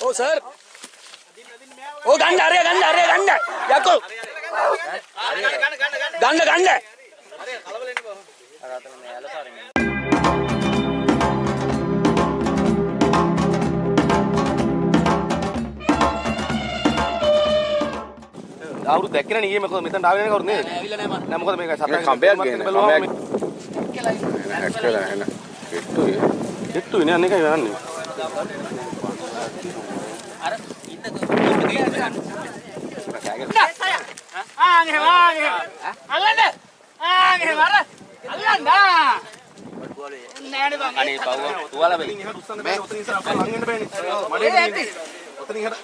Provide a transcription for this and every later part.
Oh sir. Oh ganda yakko. Ganda. අවුරුදු දැක්කනේ ඊයේ මොකද මෙතන ආවේ නැහැ කවුරු නේද? ඇවිල්ලා නැහැ මම. නෑ මොකද මේක සත්‍යයක් කම්බයක් ගේන කම්බයක් හැක්කලා එන කිට්ටුයි නේ අනේකයි යන්නේ. අර ඉන්න අල්ලන්න. අල්ලන්න. නෑනේ බං. අනේ පව්ව තුවාලා බයි. මේ උතන ඉස්සර අප්පා ලං වෙන්න බෑනේ. මඩේ ඉන්නේ. උතනින් හද.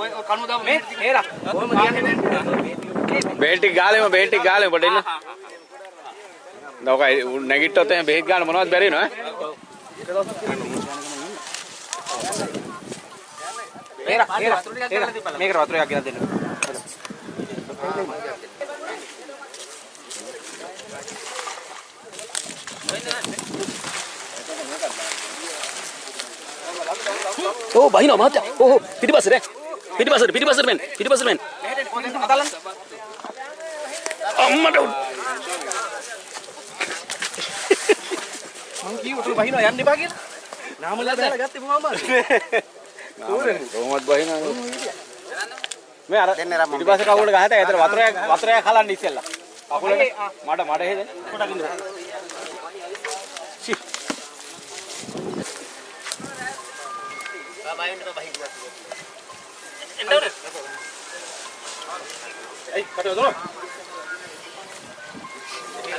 ඔය කණු දාමු මේ හේරා. කොහොමද කියන්නේ? බේටි ගාලෙම පොඩ ඉන්න. නෝකයි නැගිට්ටොත් එහෙනම් බෙහෙත් ගන්න මොනවද බැරි නෝ ඈ? හේරා මේකට වතුරක් ගෙනත් දෙන්න. Oh bahina mata. Oh පිටිපස්සට men. අම්මට මං කිව්වා උට බහිනවා යන්න එපා කියලා. නාමලා දාලා ගත්තේ මොහොමද? කොහොමද බහිනා? මේ අර පිටිපස්සේ කවුලට ගහත ඇතර වතුරයක් කලන්න ඉස්සෙල්ලා. කකුලට මඩ හේදෙන කොටක් ඉන්න. සි. බාබායින්ට බහිනවා. එන්නවද? ඒ කටවල දොන.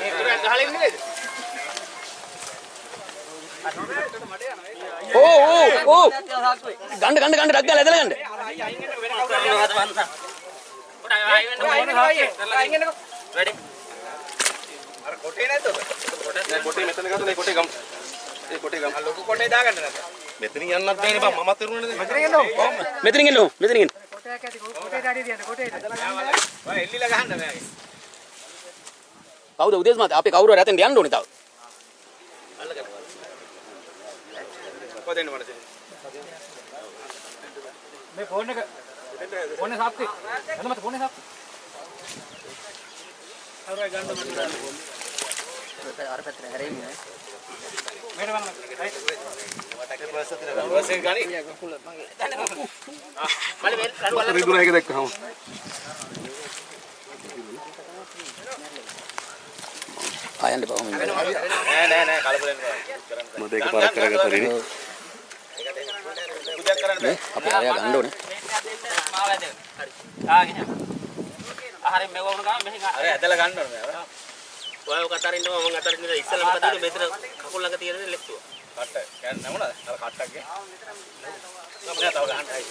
ඒක ගහලා ඉන්නේ නේද? Oh. Ganda dak gala ඇදලා ගන්න. වැඩි. අර කොටේ නැද්ද ඔබ? කොටේ මෙතන ගත්තනේ කොටේ ගමු. ඒ කොටේ ගමු. ලොකු කොටේ දාගන්න නැද්ද? මෙතනින් යන්නත් බෑනේ බං මමත් එරුණනේ. මෙතනින් එන්න. කොටයක් ඇති කොටේ දාඩිය තියන්න කොටේ. ඔය එල්ලිලා ගහන්න බෑ. කවුද උදේස් මාත් අපේ කවුරු හරි ඇතෙන්ට යන්න ඕනේ තව. කොහෙන්ද මනසේ? මේ ෆෝන් එක සාප්ති. එන්න මත ෆෝන් එක සාප්ති. අර ගන්න මට අර පැත්තට හැරෙන්නේ නෑ. මේක වන්න. වටක බස් අතර බස් එක ගනි. මල්ලි මේ කඩු වල රිදුන එක දැක්කම. ආයන්න බවම. නෑ කලබල වෙන්න බෑ. මට ඒක පාරක් කරගත්තා රිනේ. පුජා කරන්න බෑ. අපේ ආයා ගන්න ඕනේ. මාව ඇද. හරි. ආගෙන. ආහාරයෙන් මෙව වුණ ගමන් මෙහෙන් අර ඇදලා ගන්න ඕනේ මම. ඔය කතරින් ඉන්නවා මම අතරින් ඉඳලා ඉස්සෙල්ලාම කතරින් මෙතන කකුල් ළඟ තියෙන ලෙක්ටුව. කට්ට කියන්නේ නැමුණද? අර කට්ටක් ගේ. මම තව ගහන්නයි.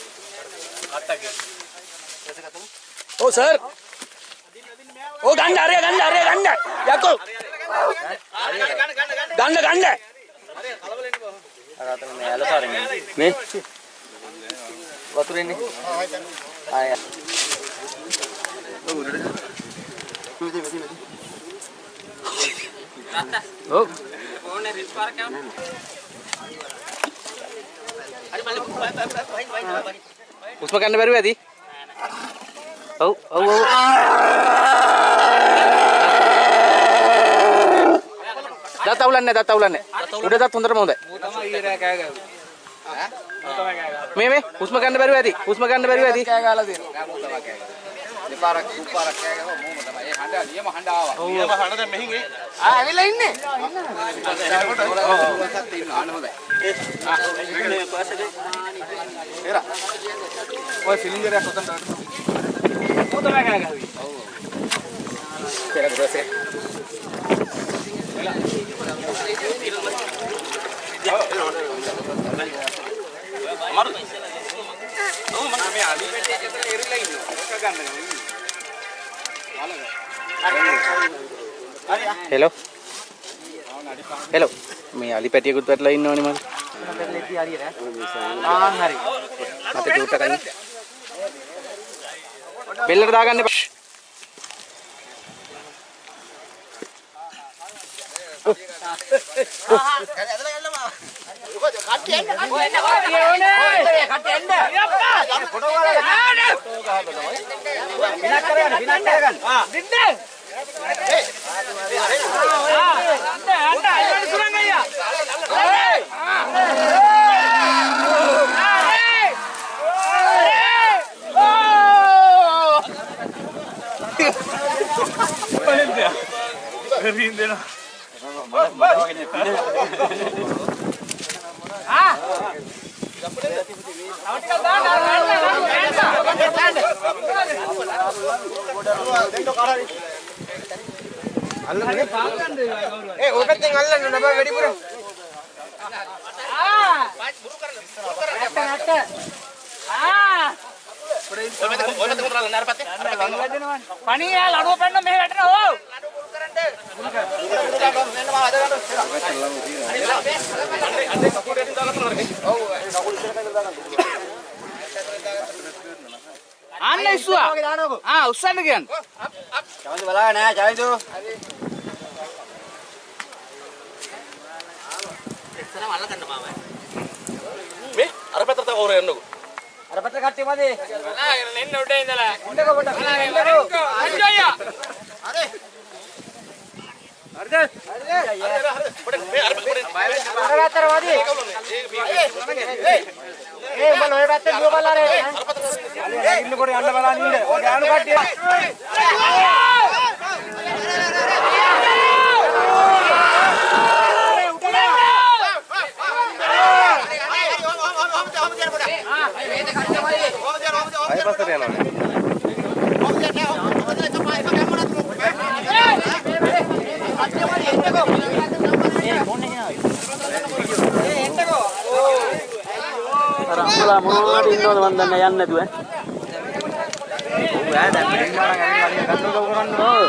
කට්ටක් ගේ. Oh sir. Oh ganda yakko. Ganda. අර කලබල වෙන්න බෑ. අර අතන මේ ඇලසාරෙන් මේ වතුර එන්නේ. ආය. ඔව්. ඕනේ රිස් පාරක් යවන්න. හරි මල්ලි බයි. උස්ම ගන්න බැරුව ඇති. ඔව්. දත් අවුලන්නේ. උඩ දත් හොඳටම හොඳයි. මූ තමයි ඊයේ රෑ කෑ ගාවේ. ඈ? මූ තමයි කෑ ගාවේ. මේ උස්ම ගන්න බැරුව ඇති. කෑ ගාලා දෙනවා. නෑ මූ තමයි කෑ ගාවේ. දෙපාරක් තුපාරක් කෑ ගාවා මූම තමයි. ඒ හඬ නියම හඬ ආවා. නියම හඬ දැන් මෙහින් ඒ. ඇවිල්ලා ඉන්නේ. ඔව්. ඉන්න ආන හොඳයි. මේ පාසෙදී. එරා. ඔය සිලින්ඩරයක් ඔතන දාන්න. මූ තමයි කෑ ගාවේ. ඔව්. ඒක දැසේ. අමාරු. ඔව් මම මේ අලි පෙට්ටිය ඇතුලේ එරිලා ඉන්නවා. ඒක ගන්න හෙලෝ. මේ අලි පැටියකුත් වැටලා ඉන්නවනේ මම. හරි. මට චූට් එකක් අයින්. බෙල්ලට දාගන්න එපා. Anne isua. Ussanne කියන්න. චවන්දු බලා නෑ චවන්දු. එක්සරම අල්ල ගන්න මාමයි. මේ අර පැත්තට කවුරු යන්නකෝ. අර පැත්ත කට්ටිය මදි. බලාගෙන එන්න උඩ ඉඳලා. උඩක කොට. එන්නකෝ. අයියෝ. හරි. හරිද? හරිද? මේ අර අර පැත්තට මදි. ඒ උඹ ඔය පැත්තේ දුව බලලා ඉන්න කොට යන්න බලන්න ඉන්න. ඔය ගානු කට්ටිය. අම්මලා මොනවද ඉන්නවද මන් දන්නේ යන්නේ නැතුව ඈ. ඔව් ඈ දැන් මෙන්න නම් ඇවිල්ලා ගන්න උදව් කරන්න ඕන.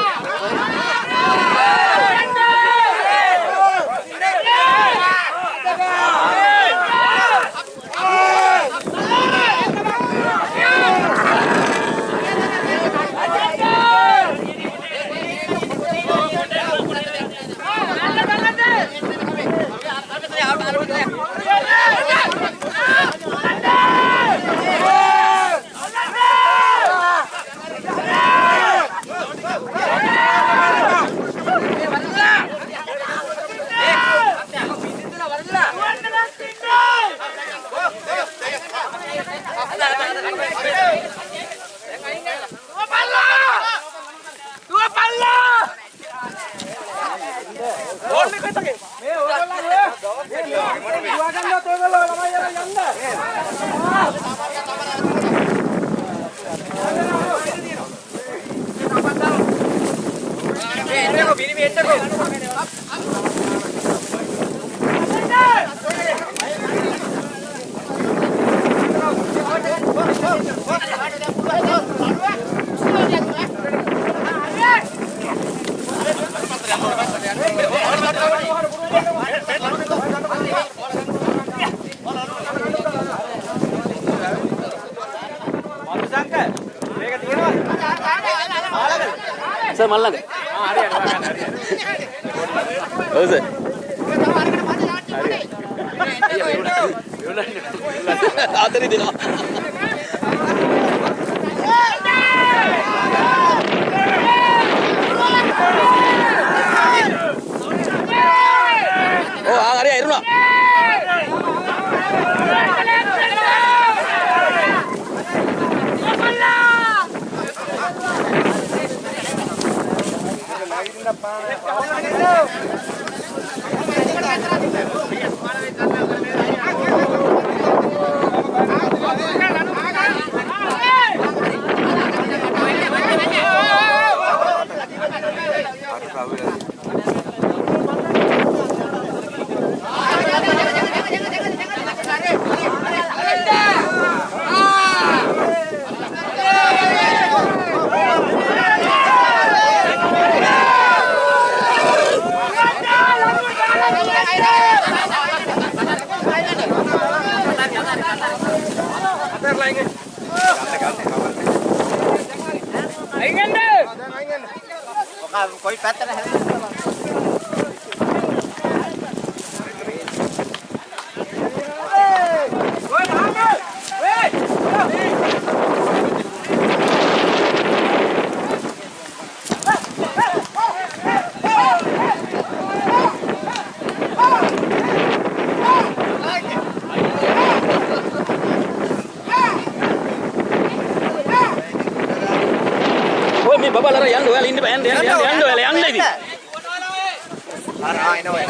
සර් මල් ළඟ. හරි ඔව් සර්. ආදරේ දෙනවා. ඕ හරි ඇරුණා. कोई पैतरा है මේ බබාලා අර යන්න ඔයාලා ඉන්න බෑ යන්න ඔයාලා යන්න ඉතින් ආ එනවා